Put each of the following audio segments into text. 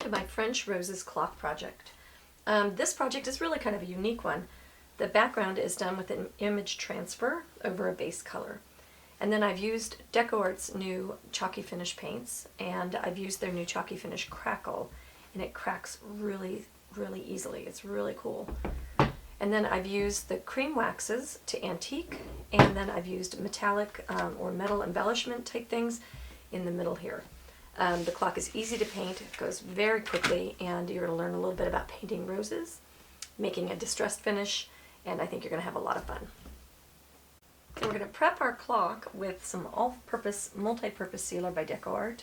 To my French Roses clock project. This project is really kind of a unique one. The background is done with an image transfer over a base color. And then I've used Decor's new chalky finish paints, and I've used their new chalky finish Crackle, and it cracks really, really easily. It's really cool. And then I've used the cream waxes to antique, and then I've used metallic or metal embellishment type things in the middle here. The clock is easy to paint, it goes very quickly, and you're going to learn a little bit about painting roses, making a distressed finish, and I think you're going to have a lot of fun. So we're going to prep our clock with some all-purpose, multi-purpose sealer by Decor,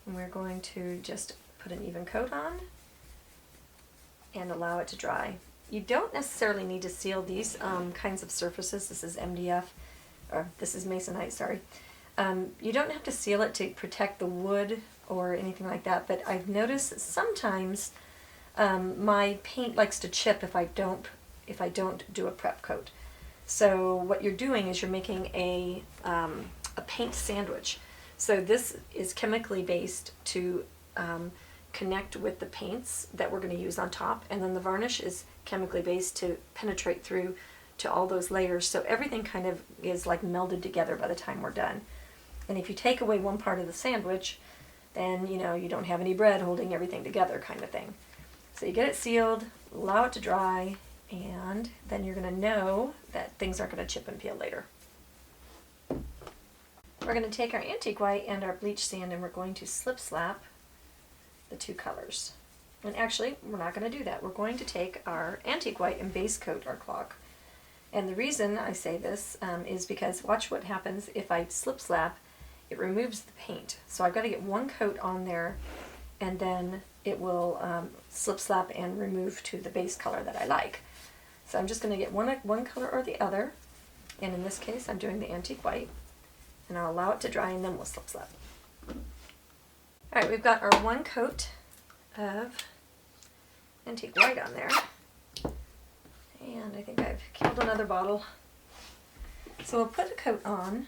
and we're going to just put an even coat on and allow it to dry. You don't necessarily need to seal these kinds of surfaces. This is MDF, or this is Masonite, sorry. You don't have to seal it to protect the wood or anything like that, but I've noticed that sometimes my paint likes to chip if I don't do a prep coat. So what you're doing is you're making a paint sandwich. So this is chemically based to connect with the paints that we're going to use on top, and then the varnish is chemically based to penetrate through to all those layers, so everything kind of is like melded together by the time we're done. And if you take away one part of the sandwich, then you don't have any bread holding everything together, kind of thing. So you get it sealed, allow it to dry, and then you're going to know that things aren't going to chip and peel later. We're going to take our antique white and our bleach sand, and we're going to slip slap the two colors. And actually, we're not going to do that. We're going to take our antique white and base coat our clock. And the reason I say this is because watch what happens if I slip slap. It removes the paint. So I've got to get one coat on there, and then it will slip slap and remove to the base color that I like. So I'm just going to get one color or the other, and in this case I'm doing the antique white, and I'll allow it to dry, and then we'll slip slap. Alright, we've got our one coat of antique white on there, and I think I've killed another bottle. So we'll put a coat on.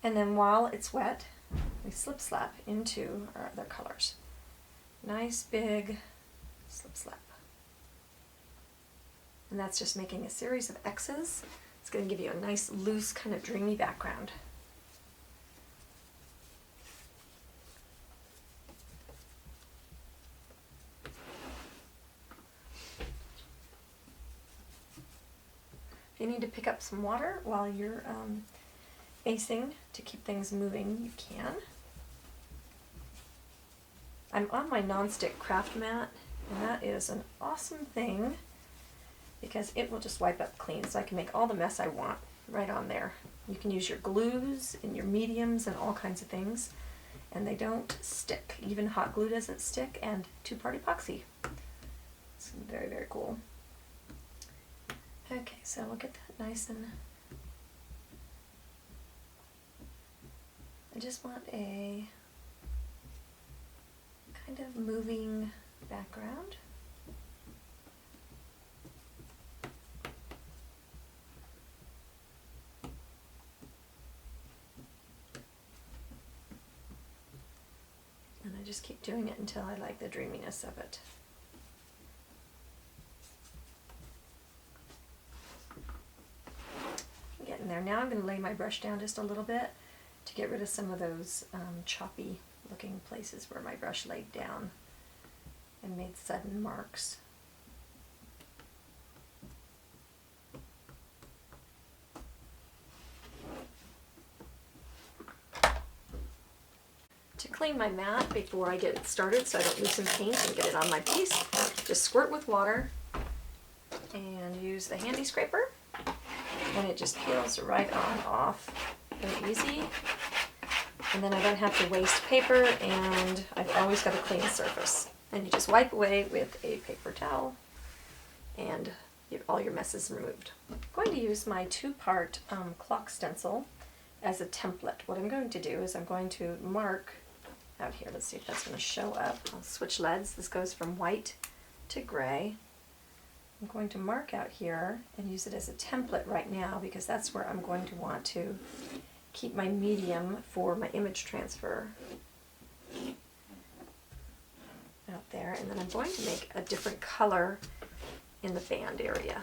And then while it's wet, we slip slap into our other colors. Nice big slip slap. And that's just making a series of X's. It's going to give you a nice loose kind of dreamy background. If you need to pick up some water while you're basting to keep things moving, you can. I'm on my nonstick craft mat, and that is an awesome thing because it will just wipe up clean, so I can make all the mess I want right on there. You can use your glues and your mediums and all kinds of things, and they don't stick. Even hot glue doesn't stick, and two-part epoxy. It's very, very cool. Okay, so we'll get that nice and... I just want a kind of moving background. And I just keep doing it until I like the dreaminess of it. Getting there. Now I'm going to lay my brush down just a little bit to get rid of some of those choppy looking places where my brush laid down and made sudden marks. To clean my mat before I get it started so I don't loosen paint and get it on my piece, just squirt with water and use the handy scraper, and it just peels right on off. Very easy. And then I don't have to waste paper, and I've always got a clean surface. And you just wipe away with a paper towel, and all your mess is removed. I'm going to use my two-part clock stencil as a template. What I'm going to do is I'm going to mark out here. Let's see if that's going to show up. I'll switch leads. This goes from white to gray. I'm going to mark out here and use it as a template right now because that's where I'm going to want to keep my medium for my image transfer out there. And then I'm going to make a different color in the band area.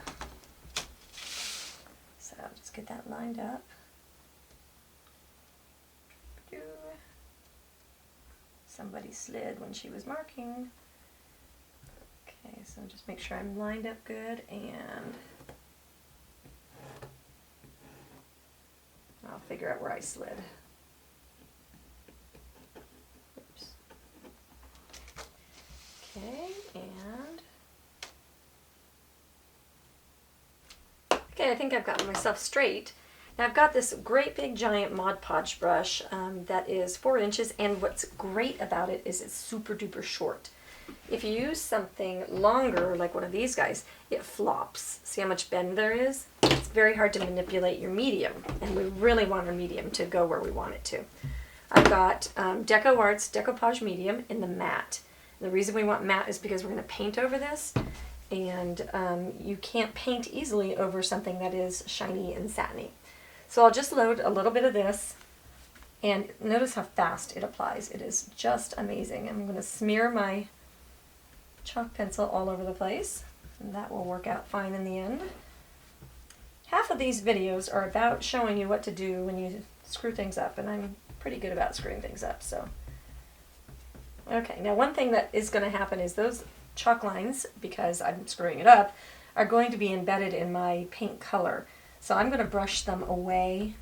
So just get that lined up. Somebody slid when she was marking. Okay, so just make sure I'm lined up good, and I'll figure out where I slid. Oops. Okay, and okay, I think I've gotten myself straight. Now I've got this great big giant Mod Podge brush that is 4 inches, and what's great about it is it's super duper short. If you use something longer, like one of these guys, it flops. See how much bend there is? It's very hard to manipulate your medium, and we really want our medium to go where we want it to. I've got Deco Arts Decoupage Medium in the matte. The reason we want matte is because we're going to paint over this, and you can't paint easily over something that is shiny and satiny. So I'll just load a little bit of this, and notice how fast it applies. It is just amazing. I'm going to smear my chalk pencil all over the place, and that will work out fine in the end. Half of these videos are about showing you what to do when you screw things up, and I'm pretty good about screwing things up. So, okay, now one thing that is going to happen is those chalk lines, because I'm screwing it up, are going to be embedded in my paint color. So I'm going to brush them away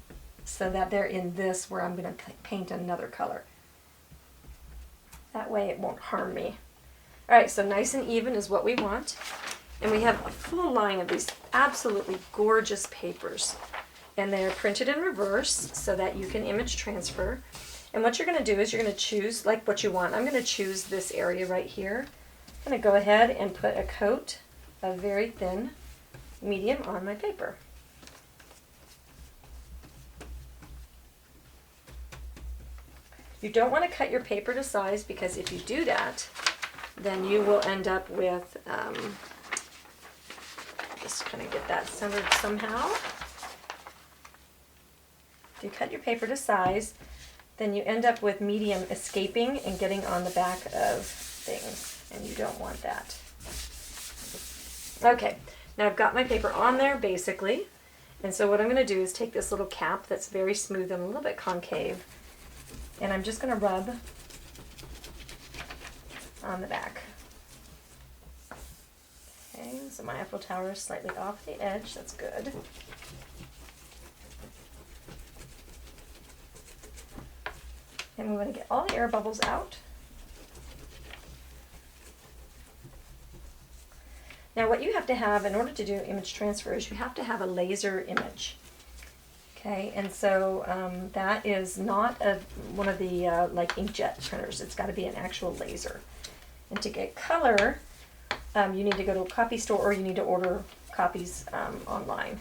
so that they're in this where I'm going to paint another color. That way it won't harm me. Alright, so nice and even is what we want. And we have a full line of these absolutely gorgeous papers. And they're printed in reverse so that you can image transfer. And what you're going to do is you're going to choose like what you want. I'm going to choose this area right here. I'm going to go ahead and put a coat of very thin medium on my paper. You don't want to cut your paper to size, because if you do that, then you will end up with, just kind of get that centered somehow. If you cut your paper to size, then you end up with medium escaping and getting on the back of things, and you don't want that. Okay, now I've got my paper on there basically, and so what I'm going to do is take this little cap that's very smooth and a little bit concave, and I'm just going to rub on the back. Okay, so my Eiffel Tower is slightly off the edge, that's good. And we want to get all the air bubbles out. Now what you have to have in order to do image transfer is you have to have a laser image. Okay, and so that is not one of the like inkjet printers. It's got to be an actual laser. And to get color, you need to go to a copy store, or you need to order copies online.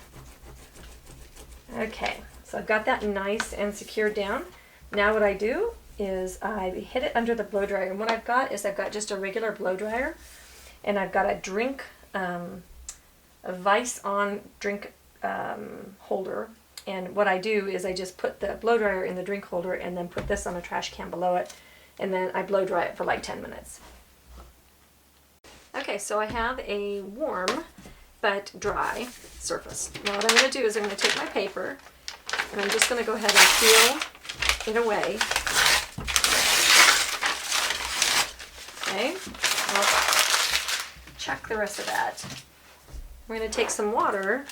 Okay, so I've got that nice and secured down. Now what I do is I hit it under the blow dryer, and what I've got is I've got just a regular blow dryer, and I've got a drink, a vise on drink holder. And what I do is I just put the blow dryer in the drink holder and then put this on a trash can below it, and then I blow dry it for like 10 minutes. Okay, so I have a warm but dry surface. Now what I'm going to do is I'm going to take my paper and I'm just going to go ahead and peel it away. Okay, I'll check the rest of that. We're going to take some water.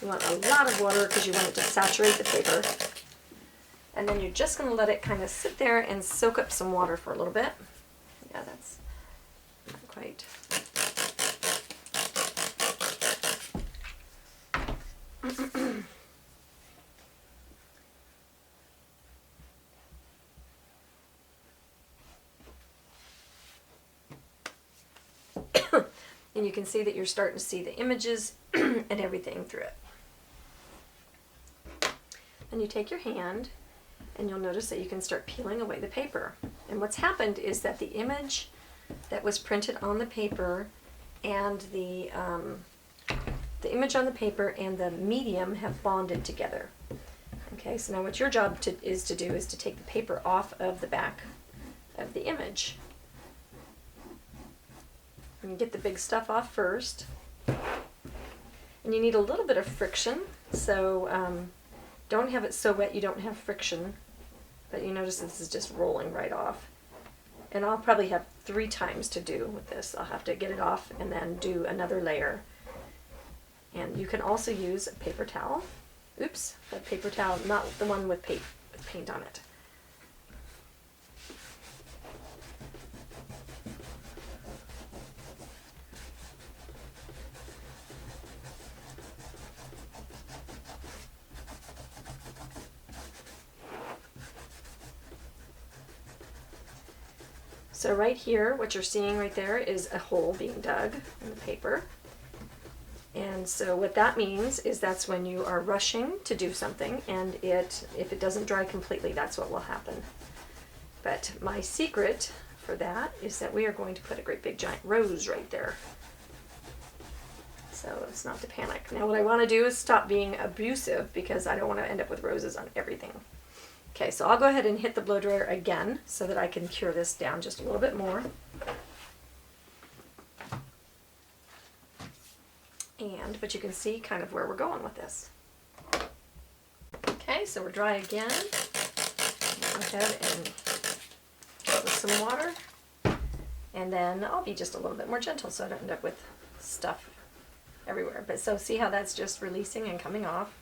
You want a lot of water because you want it to saturate the paper. And then you're just going to let it kind of sit there and soak up some water for a little bit. Yeah, that's not quite. And you can see that you're starting to see the images and everything through it. And you take your hand and you'll notice that you can start peeling away the paper. And what's happened is that the image that was printed on the paper, and the image on the paper and the medium have bonded together. Okay, so now what your job is to take the paper off of the back of the image. And you get the big stuff off first. And you need a little bit of friction, so don't have it so wet you don't have friction, but you notice this is just rolling right off. And I'll probably have 3 times to do with this. I'll have to get it off and then do another layer. And you can also use a paper towel. Oops, a paper towel, not the one with paint on it. So right here, what you're seeing right there is a hole being dug in the paper. And so what that means is that's when you are rushing to do something, and if it doesn't dry completely, that's what will happen. But my secret for that is that we are going to put a great big giant rose right there. So it's not to panic. Now what I want to do is stop being abusive, because I don't want to end up with roses on everything. Okay, so I'll go ahead and hit the blow dryer again so that I can cure this down just a little bit more. But you can see kind of where we're going with this. Okay, so we're dry again. Go ahead and with some water. And then I'll be just a little bit more gentle so I don't end up with stuff everywhere. But so see how that's just releasing and coming off.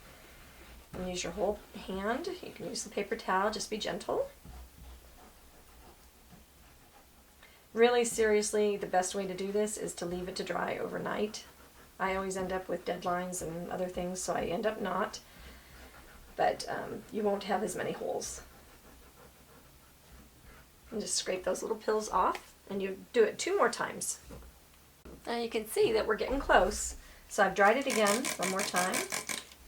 And use your whole hand. You can use the paper towel, just be gentle. Really seriously, the best way to do this is to leave it to dry overnight. I always end up with deadlines and other things, so I end up not. But you won't have as many holes. And just scrape those little pills off, and you do it 2 more times. Now you can see that we're getting close. So I've dried it again 1 more time.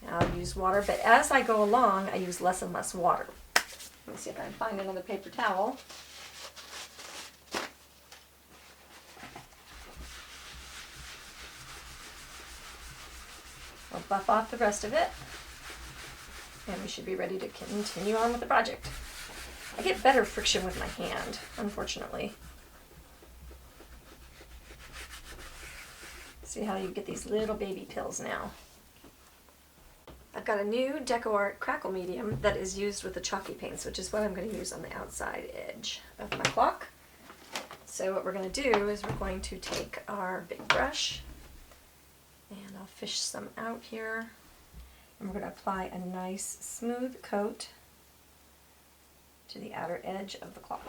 I'll use water, but as I go along, I use less and less water. Let me see if I can find another paper towel. I'll buff off the rest of it, and we should be ready to continue on with the project. I get better friction with my hand, unfortunately. See how you get these little baby pills now. I've got a new decor Crackle Medium that is used with the chalky paints, which is what I'm going to use on the outside edge of my clock. So what we're going to do is we're going to take our big brush, and I'll fish some out here, and we're going to apply a nice smooth coat to the outer edge of the clock.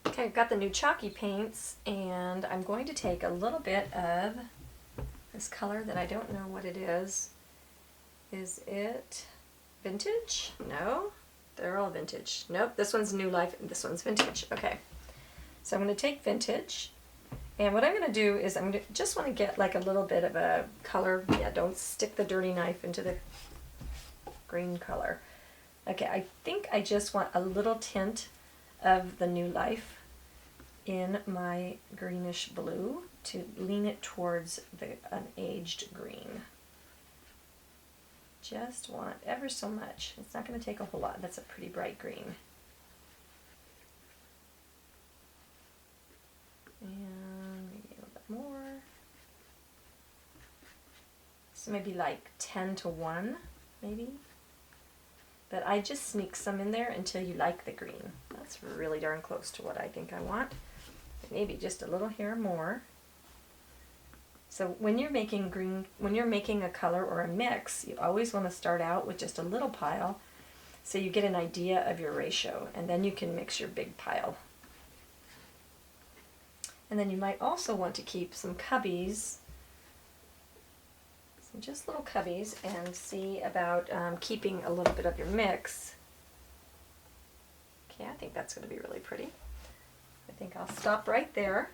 Okay, I've got the new chalky paints, and I'm going to take a little bit of this color that I don't know what it is. Is it vintage? No, they're all vintage. Nope, this one's New Life and this one's vintage. Okay, so I'm going to take vintage, and what I'm going to do is I'm going to just want to get like a little bit of a color. Yeah, don't stick the dirty knife into the green color. Okay, I think I just want a little tint of the New Life in my greenish blue to lean it towards an aged green. Just want ever so much. It's not going to take a whole lot. That's a pretty bright green. And maybe a little bit more. So maybe like 10 to 1, maybe. But I just sneak some in there until you like the green. That's really darn close to what I think I want. Maybe just a little here more. So when you're making a color or a mix, you always want to start out with just a little pile so you get an idea of your ratio, and then you can mix your big pile. And then you might also want to keep some cubbies, just little cubbies, and see about keeping a little bit of your mix. Okay, I think that's going to be really pretty. I think I'll stop right there,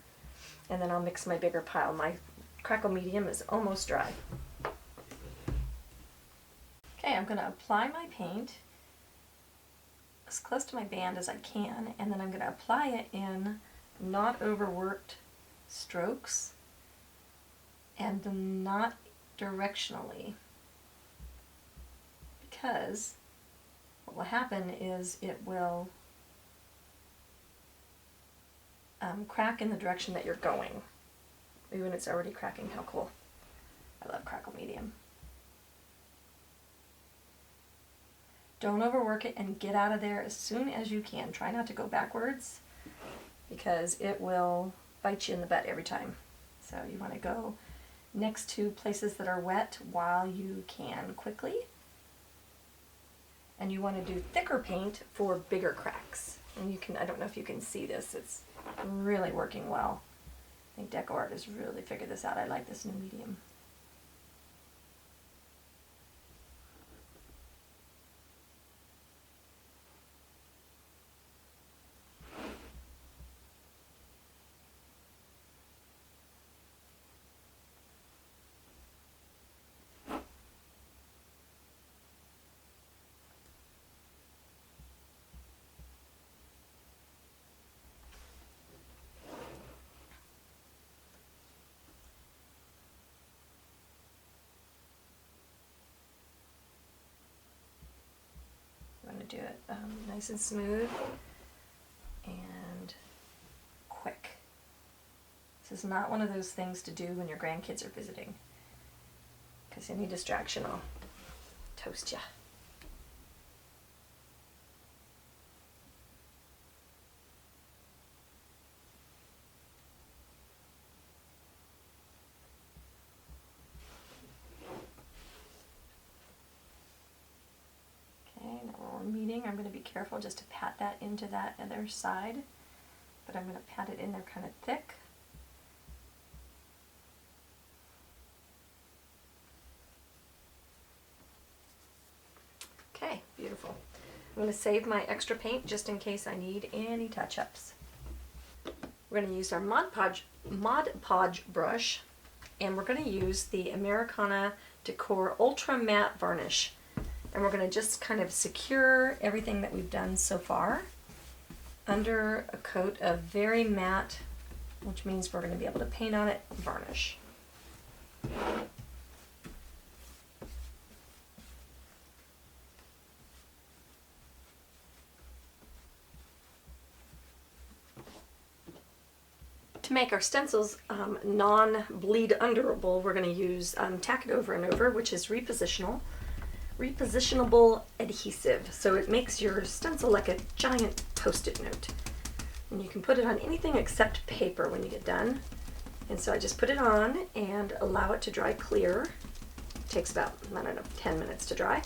and then I'll mix my bigger pile. My Crackle Medium is almost dry. Okay, I'm going to apply my paint as close to my band as I can, and then I'm going to apply it in not overworked strokes and not directionally, because what will happen is it will crack in the direction that you're going. Even when it's already cracking. How cool. I love Crackle Medium. Don't overwork it and get out of there as soon as you can. Try not to go backwards because it will bite you in the butt every time. So you want to go next to places that are wet while you can quickly. And you want to do thicker paint for bigger cracks. And you can, I don't know if you can see this, it's really working well. I think Decor has really figured this out. I like this new medium. Do it nice and smooth and quick. This is not one of those things to do when your grandkids are visiting, because any distraction will toast you. Meeting, I'm going to be careful just to pat that into that other side, but I'm going to pat it in there kind of thick. Okay, beautiful. I'm going to save my extra paint just in case I need any touch-ups. We're going to use our Mod Podge brush, and we're going to use the Americana Decor Ultra Matte Varnish. And we're going to just kind of secure everything that we've done so far under a coat of very matte, which means we're going to be able to paint on it, varnish. To make our stencils non-bleed underable, we're going to use Tack It Over and Over, which is repositionable adhesive. So it makes your stencil like a giant Post-it note. And you can put it on anything except paper when you get done. And so I just put it on and allow it to dry clear. It takes about, I don't know, 10 minutes to dry.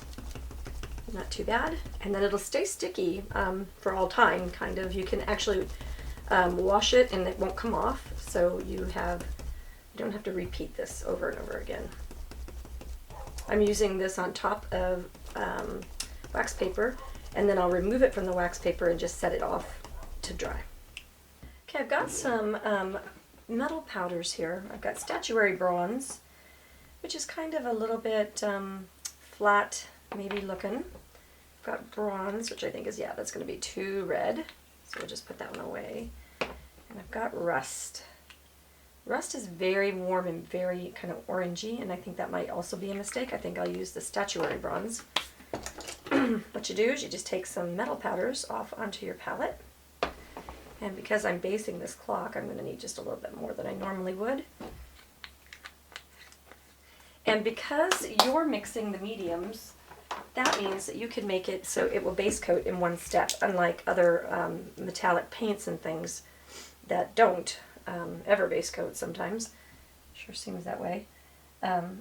Not too bad. And then it'll stay sticky for all time, kind of. You can actually wash it and it won't come off. So you don't have to repeat this over and over again. I'm using this on top of wax paper, and then I'll remove it from the wax paper and just set it off to dry. Okay, I've got some metal powders here. I've got Statuary Bronze, which is kind of a little bit flat, maybe looking. I've got Bronze, which I think is, yeah, that's going to be too red, so we'll just put that one away. And I've got Rust. Rust is very warm and very kind of orangey, and I think that might also be a mistake. I think I'll use the Statuary Bronze. What you do is you just take some metal powders off onto your palette, and because I'm basing this clock, I'm going to need just a little bit more than I normally would. And because you're mixing the mediums, that means that you can make it so it will base coat in one step, unlike other metallic paints and things that don't ever base coat sometimes. Sure seems that way.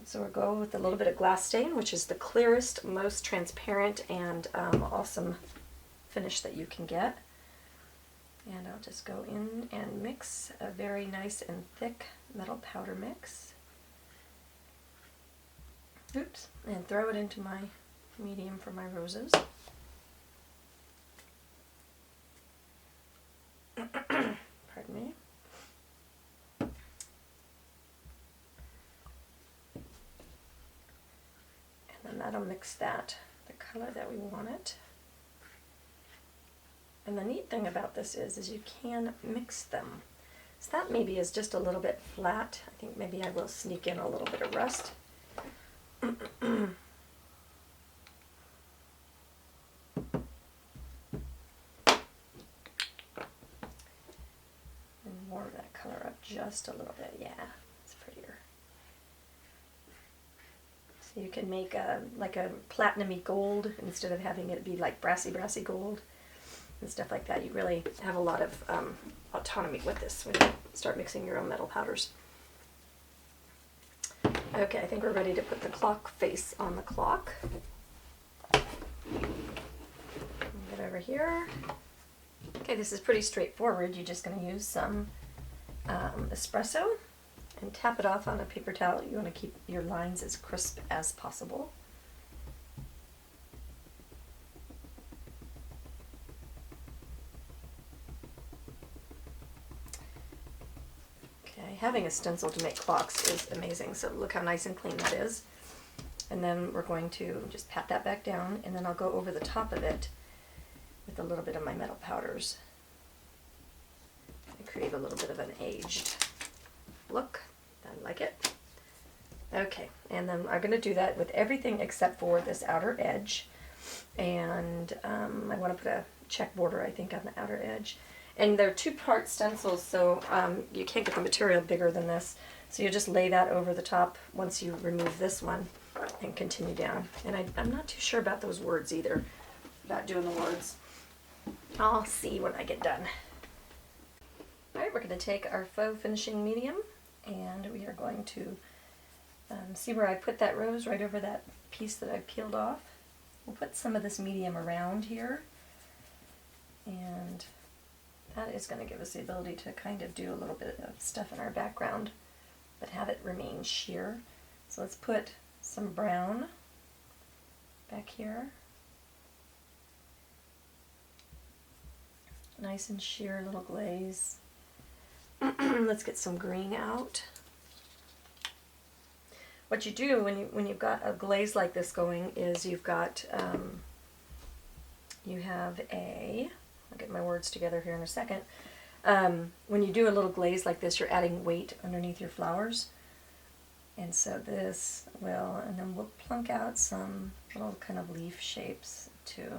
So we'll go with a little bit of glass stain, which is the clearest, most transparent, and awesome finish that you can get. And I'll just go in and mix a very nice and thick metal powder mix. Oops, and throw it into my medium for my roses. Pardon me. And then that'll mix that, the color that we want it. And the neat thing about this is you can mix them. So that maybe is just a little bit flat. I think maybe I will sneak in a little bit of rust. And warm that color up just a little bit. Yeah, it's prettier. So you can make like a platinum-y gold instead of having it be like brassy gold and stuff like that. You really have a lot of autonomy with this when you start mixing your own metal powders. Okay, I think we're ready to put the clock face on the clock. Get over here. Okay, this is pretty straightforward. You're just going to use some espresso and tap it off on a paper towel. You want to keep your lines as crisp as possible. Okay, having a stencil to make clocks is amazing. So look how nice and clean that is. And then we're going to just pat that back down, and then I'll go over the top of it with a little bit of my metal powders and create a little bit of an aged look. I like it. Okay, and then I'm going to do that with everything except for this outer edge. And I want to put a check border, I think, on the outer edge. And they're two-part stencils, so you can't get the material bigger than this. So you just lay that over the top once you remove this one and continue down. And I'm not too sure about those words either, about doing the words. I'll see when I get done. Alright, we're going to take our faux finishing medium, and we are going to see where I put that rose right over that piece that I peeled off. We'll put some of this medium around here, and that is going to give us the ability to kind of do a little bit of stuff in our background, but have it remain sheer. So let's put some brown back here. Nice and sheer little glaze. Let's get some green out. What you do when you've got a glaze like this going is you've got you have a, I'll get my words together here in a second. When you do a little glaze like this, you're adding weight underneath your flowers, and so this will, and then we'll plunk out some little kind of leaf shapes too.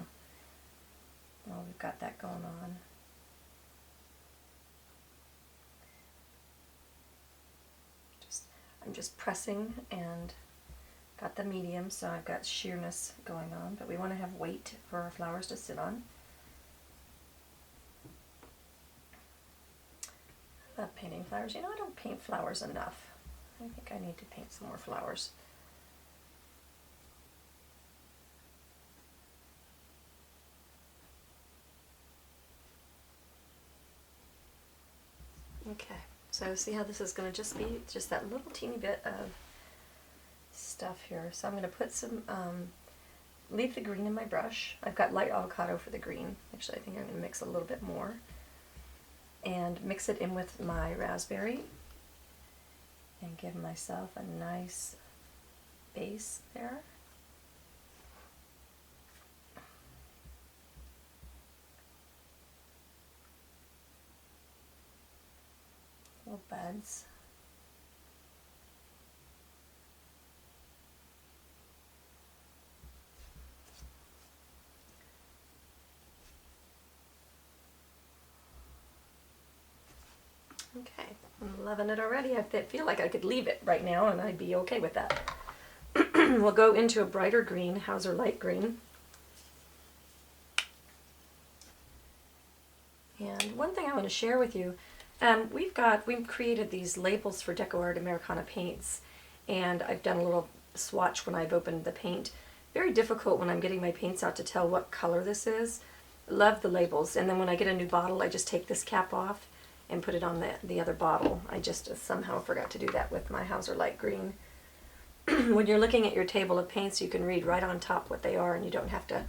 Well, we've got that going on. I'm just pressing and got the medium, so I've got sheerness going on, but we want to have weight for our flowers to sit on. I love painting flowers. You know, I don't paint flowers enough. I think I need to paint some more flowers. Okay. So see how this is going to just be just that little teeny bit of stuff here. So I'm going to put some, leave the green in my brush. I've got light avocado for the green. Actually, I think I'm going to mix a little bit more. And mix it in with my raspberry. And give myself a nice base there. Little buds. Okay, I'm loving it already. I feel like I could leave it right now and I'd be okay with that. We'll go into a brighter green, Hauser light green. And one thing I want to share with you, we've created these labels for DecoArt Americana paints, and I've done a little swatch when I've opened the paint. Very difficult when I'm getting my paints out to tell what color this is. Love the labels, and then when I get a new bottle, I just take this cap off and put it on the other bottle. I just somehow forgot to do that with my Hauser light green. When you're looking at your table of paints, you can read right on top what they are, and you don't have to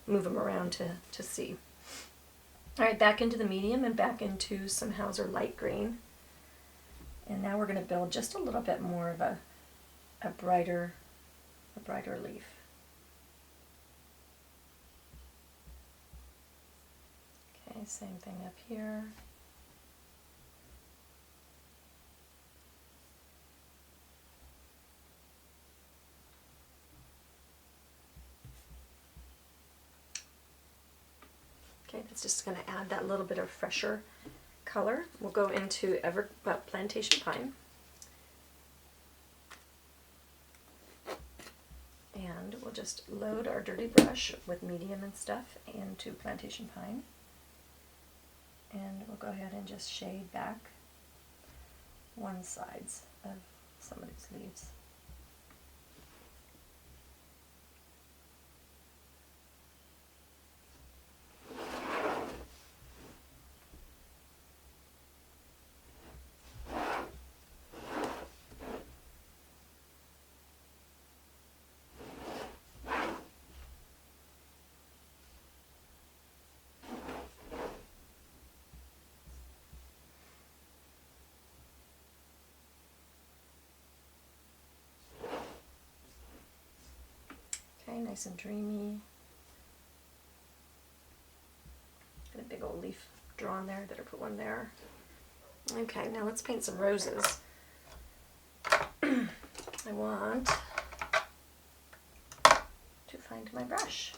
move them around to see. Alright, back into the medium and back into some Hauser light green. And now we're going to build just a little bit more of a brighter leaf. Okay, same thing up here. Okay, that's just going to add that little bit of fresher color. We'll go into Plantation Pine. And we'll just load our dirty brush with medium and stuff into Plantation Pine. And we'll go ahead and just shade back one sides of some of these leaves. Okay, nice and dreamy. Got a big old leaf drawn there. Better put one there. Okay, now let's paint some roses. I want to find my brush.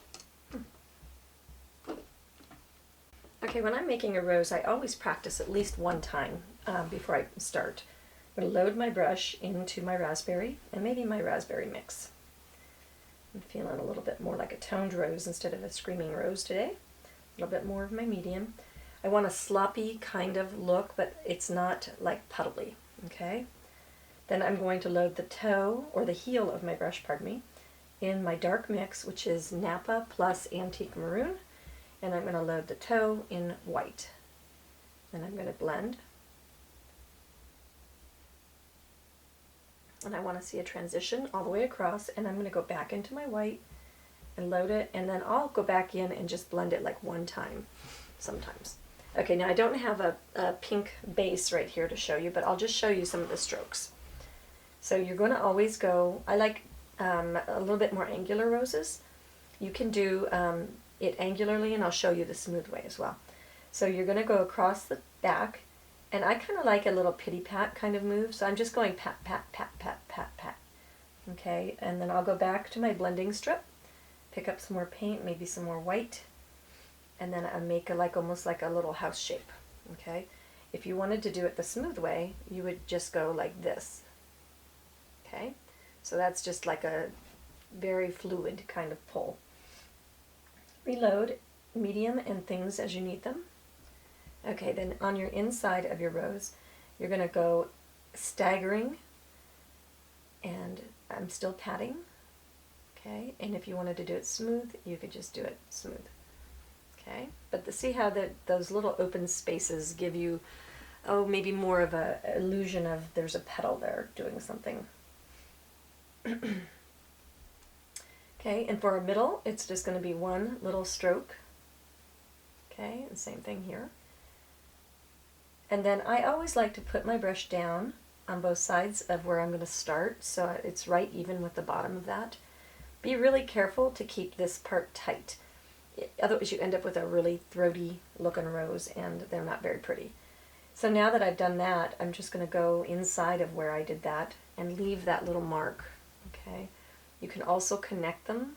Okay, when I'm making a rose, I always practice at least one time before I start. I'm going to load my brush into my raspberry and maybe my raspberry mix. I'm feeling a little bit more like a toned rose instead of a screaming rose today. A little bit more of my medium. I want a sloppy kind of look, but it's not like puddly, okay? Then I'm going to load the toe, or the heel of my brush, pardon me, in my dark mix, which is Napa plus Antique Maroon. And I'm going to load the toe in white. Then I'm going to blend. And I want to see a transition all the way across, and I'm going to go back into my white and load it, and then I'll go back in and just blend it like one time sometimes. Okay, now I don't have a pink base right here to show you, but I'll just show you some of the strokes. So you're going to always go, I like a little bit more angular roses. You can do it angularly, and I'll show you the smooth way as well. So you're going to go across the back, and I kind of like a little pity-pat kind of move, so I'm just going pat, pat, pat, pat, pat, pat. Okay, and then I'll go back to my blending strip, pick up some more paint, maybe some more white, and then I make almost like a little house shape. Okay, if you wanted to do it the smooth way, you would just go like this. Okay, so that's just like a very fluid kind of pull. Reload, medium and things as you need them. Okay, then on your inside of your rose, you're going to go staggering, and I'm still patting. Okay, and if you wanted to do it smooth, you could just do it smooth. Okay, but see how those little open spaces give you, oh, maybe more of a illusion of there's a petal there doing something. Okay, and for our middle, it's just going to be one little stroke. Okay, and same thing here. And then I always like to put my brush down on both sides of where I'm going to start, so it's right even with the bottom of that. Be really careful to keep this part tight. Otherwise you end up with a really throaty looking rose, and they're not very pretty. So now that I've done that, I'm just going to go inside of where I did that and leave that little mark. Okay, you can also connect them.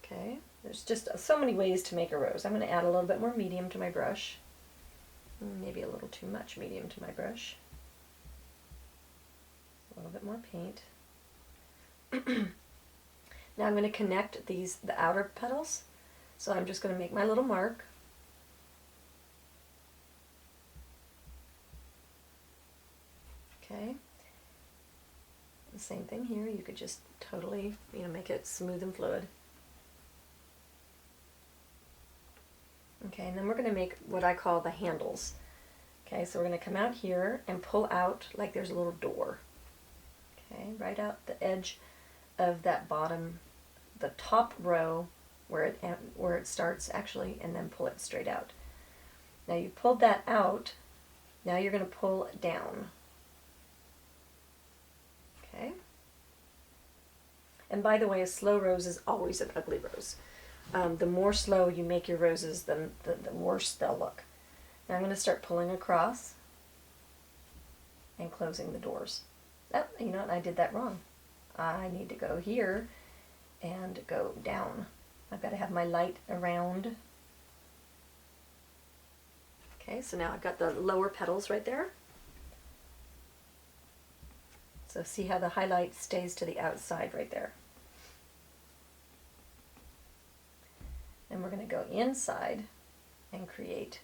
Okay, there's just so many ways to make a rose. I'm going to add a little bit more medium to my brush. Maybe a little too much medium to my brush. A little bit more paint. Now I'm going to connect the outer petals. So I'm just going to make my little mark. Okay. The same thing here. You could just totally, make it smooth and fluid. Okay, and then we're going to make what I call the handles. Okay, so we're going to come out here and pull out like there's a little door. Okay, right out the edge of that bottom, the top row where it starts actually, and then pull it straight out. Now you pulled that out, now you're going to pull it down. Okay. And by the way, a slow rose is always an ugly rose. the more slow you make your roses, the worse they'll look. Now I'm going to start pulling across and closing the doors. Oh, you know what? I did that wrong. I need to go here and go down. I've got to have my light around. Okay, so now I've got the lower petals right there. So see how the highlight stays to the outside right there. And we're going to go inside and create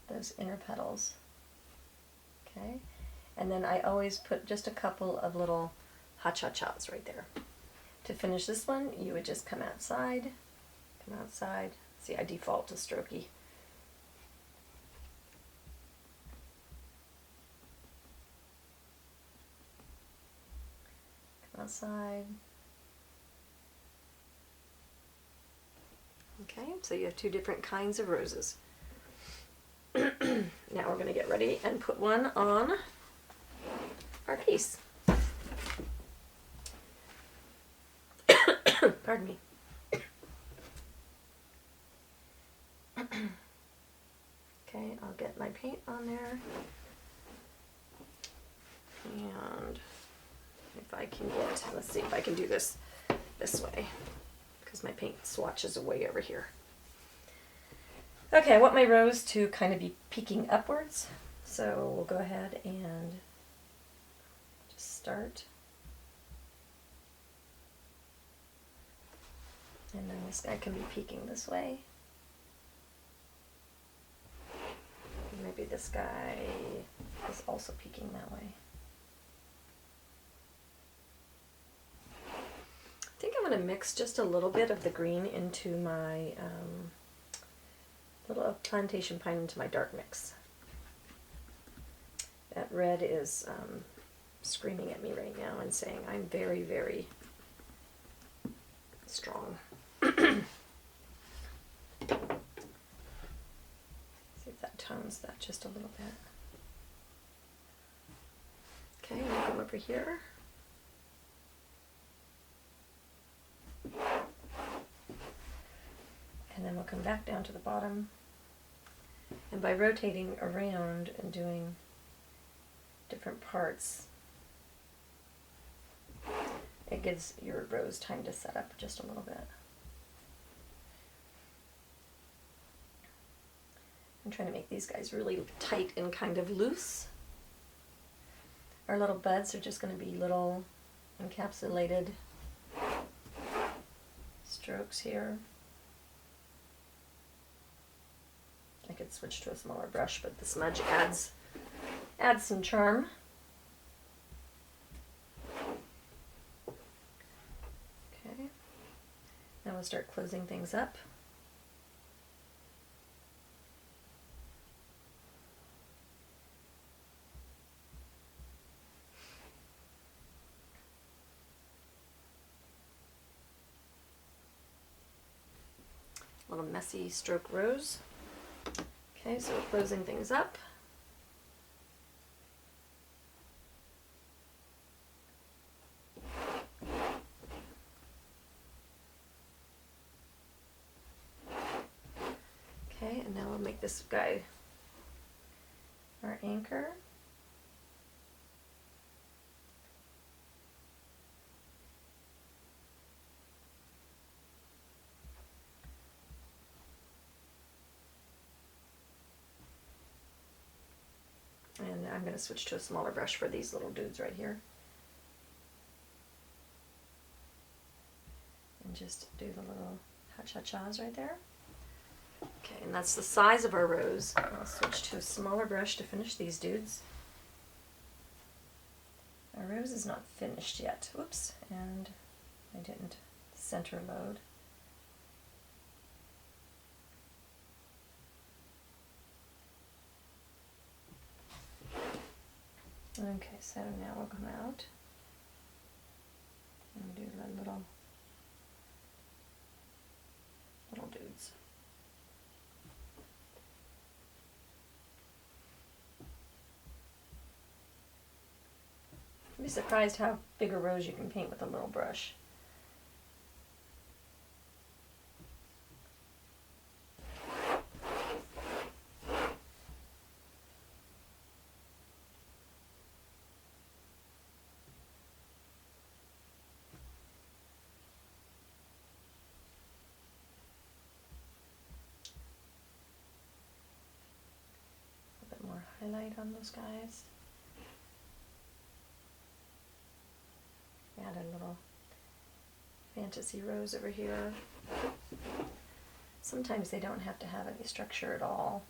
those inner petals. Okay, and then I always put just a couple of little ha-cha-chas right there. To finish this one, you would just come outside. See, I default to strokey. Come outside. Okay, so you have two different kinds of roses. Now we're going to get ready and put one on our piece. Pardon me. Okay, I'll get my paint on there. And if I can get, let's see if I can do this way, because my paint swatches away over here. Okay, I want my rose to kind of be peeking upwards, so we'll go ahead and just start. And then this guy can be peeking this way. Maybe this guy is also peeking that way. I think I'm going to mix just a little bit of the green into my little plantation pine into my dark mix. That red is screaming at me right now and saying I'm very, very strong. See if that tones that just a little bit. Okay, we'll come over here. And then we'll come back down to the bottom. And by rotating around and doing different parts, it gives your rose time to set up just a little bit. I'm trying to make these guys really tight and kind of loose. Our little buds are just going to be little encapsulated strokes here. I could switch to a smaller brush, but the smudge adds some charm. Okay, now we'll start closing things up. Little messy stroke rose. Okay, so we're closing things up. Okay, and now we'll make this guy our anchor. And I'm going to switch to a smaller brush for these little dudes right here. And just do the little ha-cha-chas right there. Okay, and that's the size of our rose. I'll switch to a smaller brush to finish these dudes. Our rose is not finished yet. Oops, and I didn't center load. Okay, so now we'll come out and do the little dudes. You'd be surprised how big a rose you can paint with a little brush. highlight on those guys. Add a little fantasy rose over here. Sometimes they don't have to have any structure at all.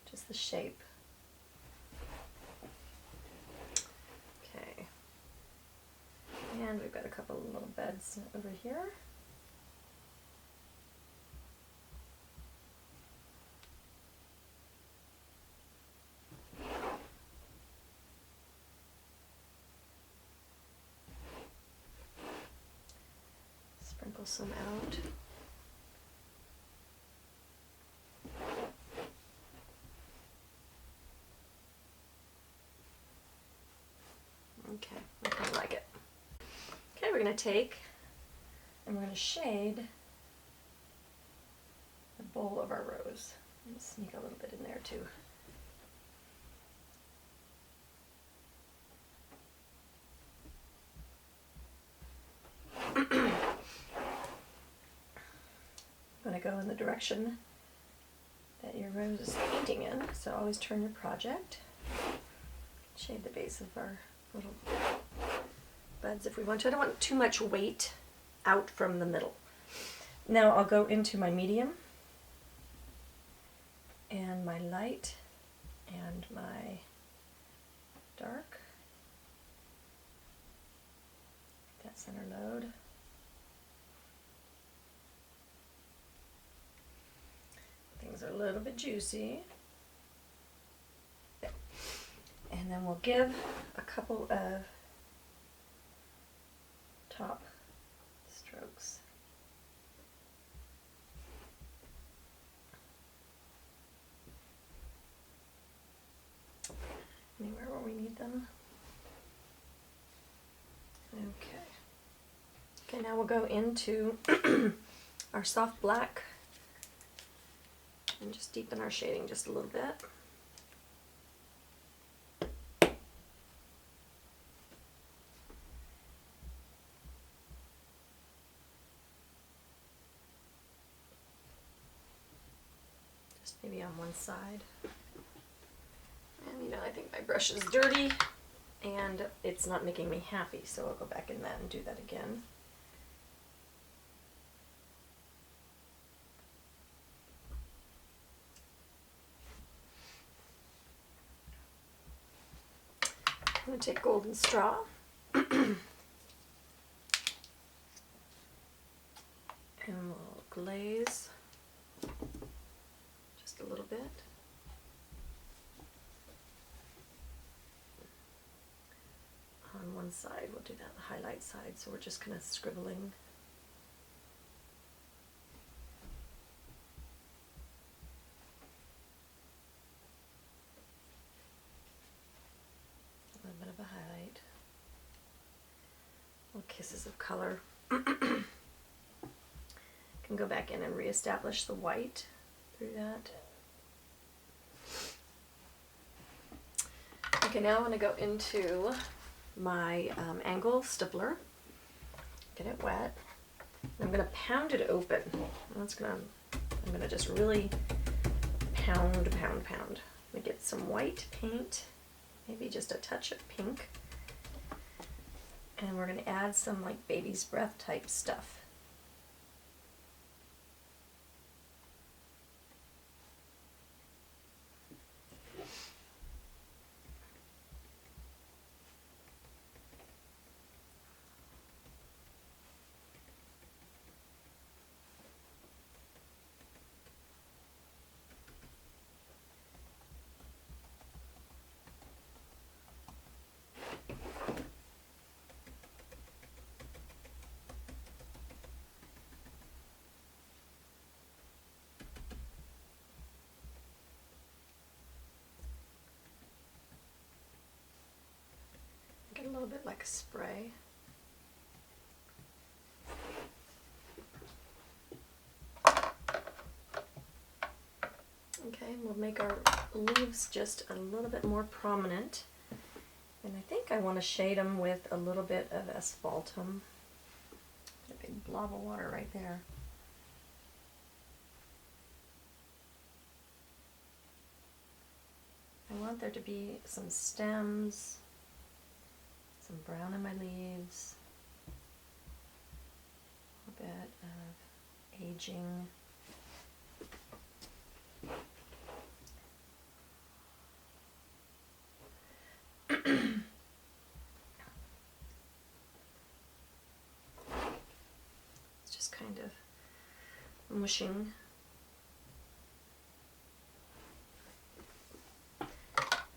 Just the shape. Okay. And we've got a couple of little beds over here. Sprinkle some out. Okay, I kind of like it. Okay, we're going to take and we're going to shade the bowl of our rose. I'm going to sneak a little bit in there too. I'm going to go in the direction that your rose is painting in, so always turn your project. Shade the base of our little buds if we want to. I don't want too much weight out from the middle. Now I'll go into my medium and my light and my dark. That center load. Things are a little bit juicy. And then we'll give a couple of top strokes. Anywhere where we need them. Okay. Okay, now we'll go into our soft black and just deepen our shading just a little bit. Just maybe on one side. And you know, I think my brush is dirty and it's not making me happy, so I'll go back in that and do that again. I'm going to take golden straw and we'll glaze just a little bit. On one side, we'll do that, the highlight side, so we're just kind of scribbling. A little bit of a highlight. Little kisses of color. Can go back in and reestablish the white through that. Okay, now I want to go into my angle stippler, get it wet. I'm going to pound it open. I'm going to just really pound. I'm going to get some white paint, maybe just a touch of pink, and we're going to add some like baby's breath type stuff. Get a little bit like a spray. Okay, we'll make our leaves just a little bit more prominent. And I think I want to shade them with a little bit of asphaltum. lava water right there. I want there to be some stems, some brown in my leaves, a bit of aging. It's just kind of mushing.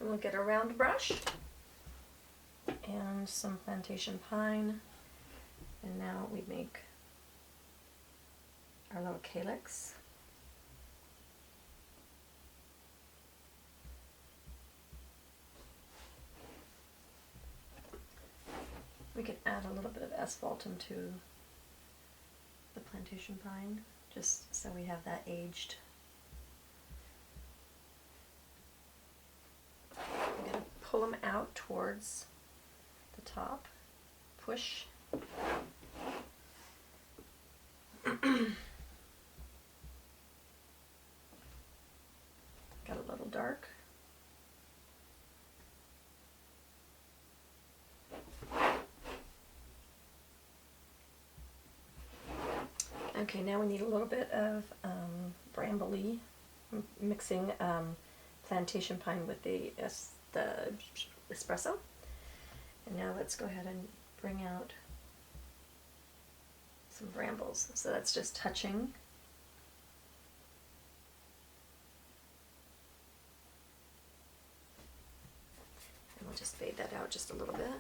And we'll get a round brush and some plantation pine, and now we make our little calyx. We can add a little bit of asphaltum to the plantation pine, just so we have that aged. I'm going to pull them out towards the top, push. Got a little dark. Okay, now we need a little bit of brambly, mixing plantation pine with the espresso. And now let's go ahead and bring out some brambles. So that's just touching. And we'll just fade that out just a little bit.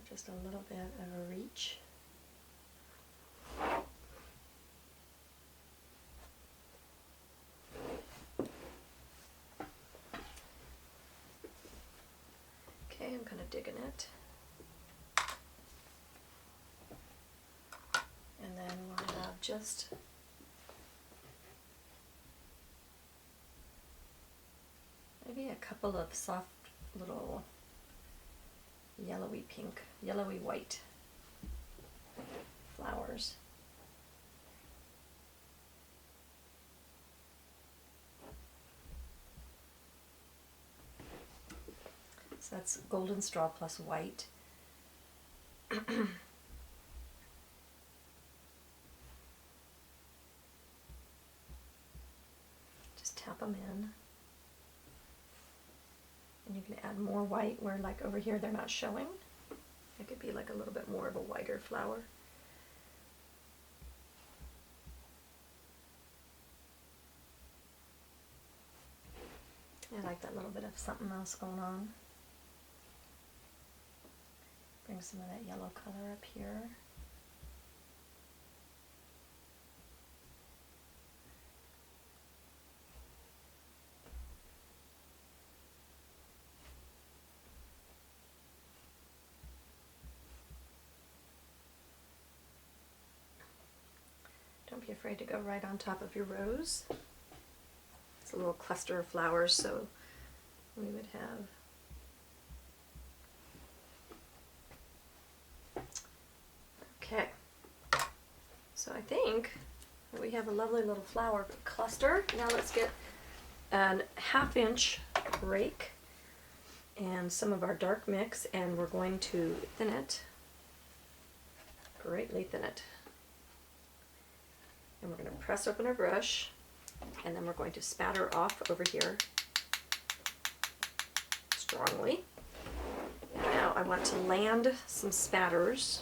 Just a little bit of a reach. Okay, I'm kind of digging it. And then we'll have just maybe a couple of soft little yellowy pink, yellowy white flowers. So that's golden straw plus white. Just tap them in. And you can add more white where, like over here, they're not showing. It could be like a little bit more of a whiter flower. I like that little bit of something else going on. Bring some of that yellow color up here. Don't be afraid to go right on top of your rose. It's a little cluster of flowers, so we would have okay. So I think that we have a lovely little flower cluster. Now let's get an 1/2 inch rake and some of our dark mix, and we're going to thin it, greatly thin it. And we're going to press open our brush, and then we're going to spatter off over here strongly. And now I want to land some spatters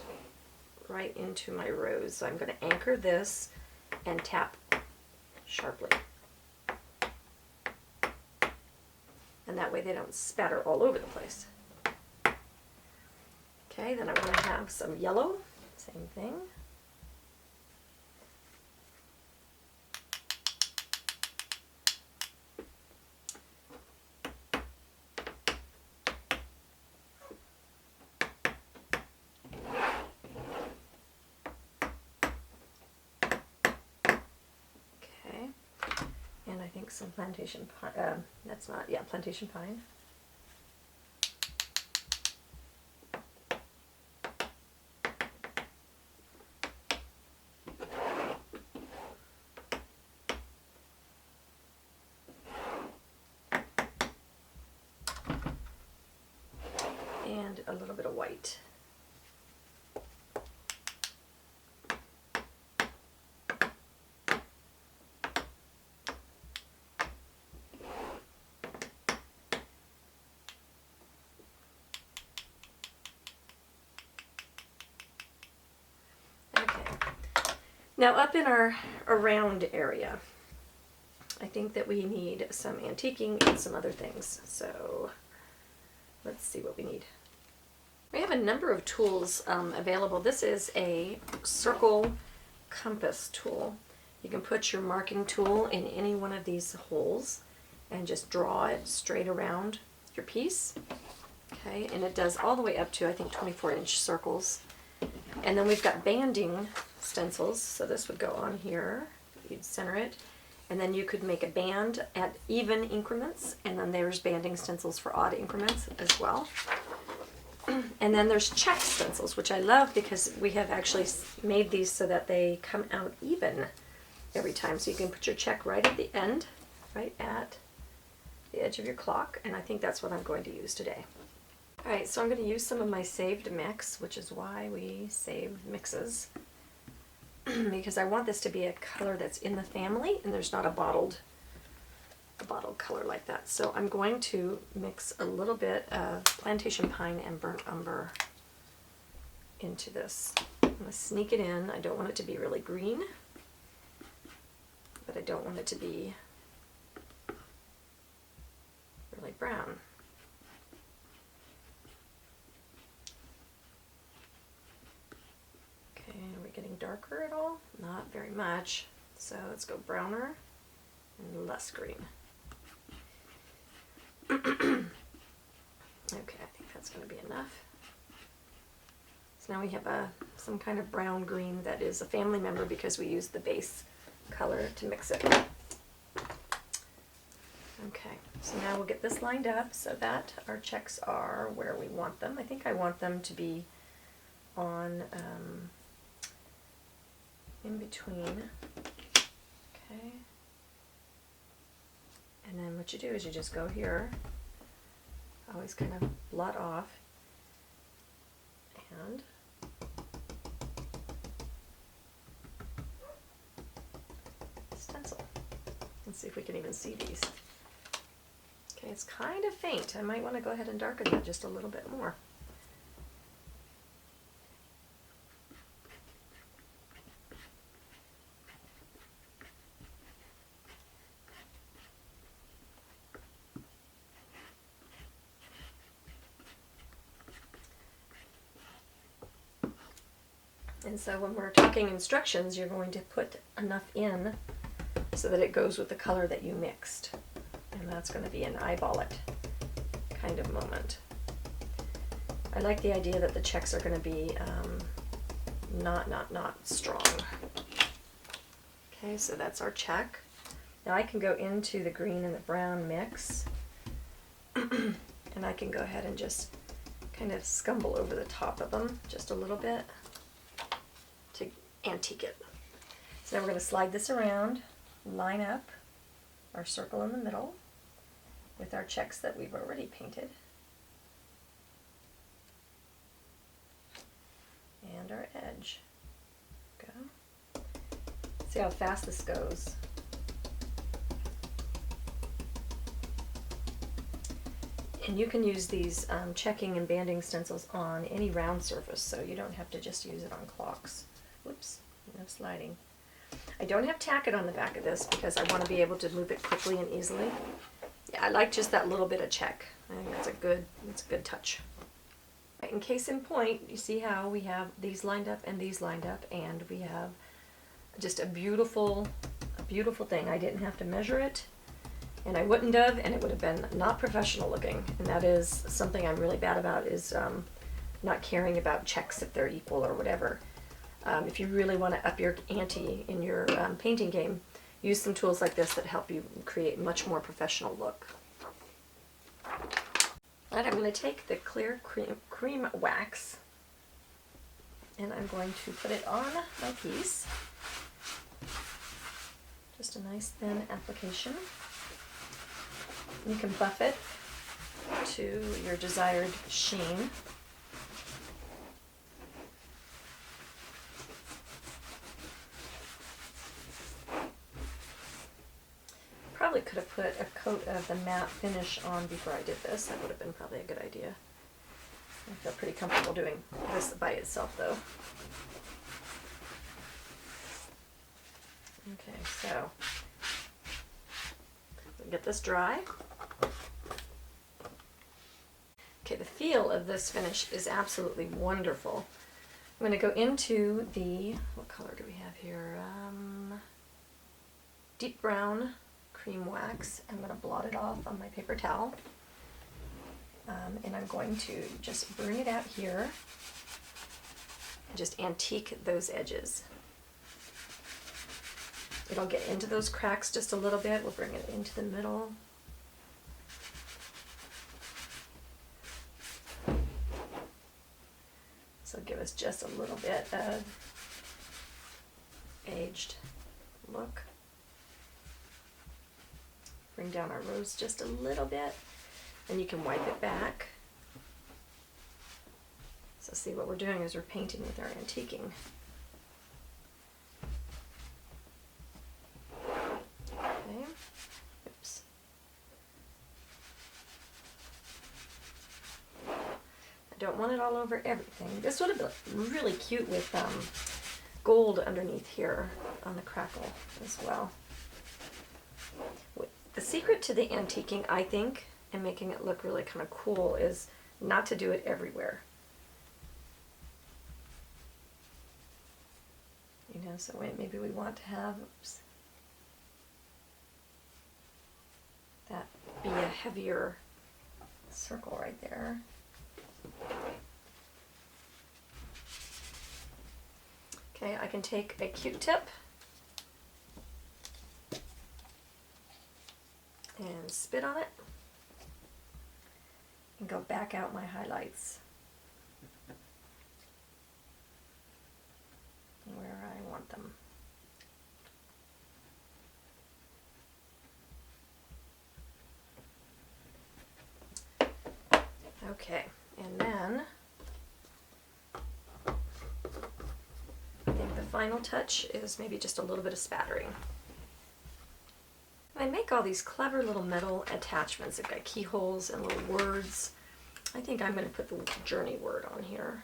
right into my rose. So I'm going to anchor this and tap sharply. And that way they don't spatter all over the place. Okay, then I want to have some yellow, same thing. think some plantation pine, that's not, yeah, plantation pine. And a little bit of white. Now up in our around area, I think that we need some antiquing and some other things. So let's see what we need. We have a number of tools available. This is a circle compass tool. You can put your marking tool in any one of these holes and just draw it straight around your piece. Okay, and it does all the way up to, I think, 24-inch circles. And then we've got banding stencils, so this would go on here. You'd center it, and then you could make a band at even increments, and then there's banding stencils for odd increments as well. And then there's check stencils, which I love because we have actually made these so that they come out even every time. So you can put your check right at the end, right at the edge of your clock, and I think that's what I'm going to use today. Alright, so I'm going to use some of my saved mix, which is why we save mixes, because I want this to be a color that's in the family and there's not a bottled color like that. So I'm going to mix a little bit of plantation pine and burnt umber into this. I'm going to sneak it in. I don't want it to be really green, but I don't want it to be really brown. Are we getting darker at all? Not very much. So let's go browner and less green. Okay, I think that's going to be enough. So now we have some kind of brown green that is a family member because we used the base color to mix it. Okay, so now we'll get this lined up so that our checks are where we want them. I think I want them to be on in between. Okay. And then what you do is you just go here, always kind of blot off, and stencil. Let's see if we can even see these. Okay, it's kind of faint. I might want to go ahead and darken that just a little bit more. And so when we're talking instructions, you're going to put enough in so that it goes with the color that you mixed. And that's going to be an eyeball it kind of moment. I like the idea that the checks are going to be not strong. Okay, so that's our check. Now I can go into the green and the brown mix and I can go ahead and just kind of scumble over the top of them just a little bit to antique it. So now we're going to slide this around, line up our circle in the middle with our checks that we've already painted, and our edge. Go. See how fast this goes. And you can use these checking and banding stencils on any round surface, so you don't have to just use it on clocks. Whoops, no sliding. I don't have tack it on the back of this because I want to be able to move it quickly and easily. Yeah, I like just that little bit of check. I think that's a good touch. In case in point, you see how we have these lined up and these lined up, and we have just a beautiful thing. I didn't have to measure it, and I wouldn't have, and it would have been not professional looking. And that is something I'm really bad about, is not caring about checks if they're equal or whatever. If you really want to up your ante in your painting game, use some tools like this that help you create much more professional look. And I'm going to take the clear cream wax and I'm going to put it on my piece. Just a nice thin application. You can buff it to your desired sheen. Probably could have put a coat of the matte finish on before I did this. That would have been probably a good idea. I feel pretty comfortable doing this by itself though. Okay, so get this dry. Okay, the feel of this finish is absolutely wonderful. I'm going to go into the, what color do we have here? Deep brown cream wax. I'm going to blot it off on my paper towel. And I'm going to just bring it out here and just antique those edges. It'll get into those cracks just a little bit. We'll bring it into the middle. So give us just a little bit of aged look. Bring down our rose just a little bit, and you can wipe it back. So see, what we're doing is we're painting with our antiquing. Okay. Oops. I don't want it all over everything. This would have been really cute with gold underneath here on the crackle as well. The secret to the antiquing, I think, and making it look really kind of cool is not to do it everywhere. You know, so maybe we want to have, oops, that be a heavier circle right there. Okay, I can take a Q-tip and spit on it and go back out my highlights where I want them. Okay, and then I think the final touch is maybe just a little bit of spattering. I make all these clever little metal attachments. They've got keyholes and little words. I think I'm going to put the journey word on here.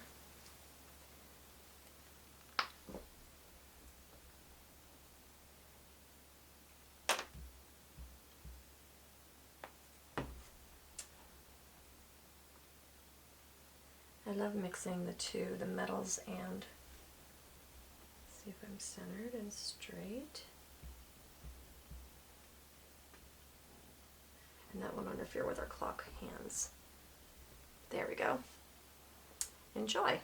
I love mixing the two, the metals, and see if I'm centered and straight. And that won't interfere with our clock hands. There we go. Enjoy.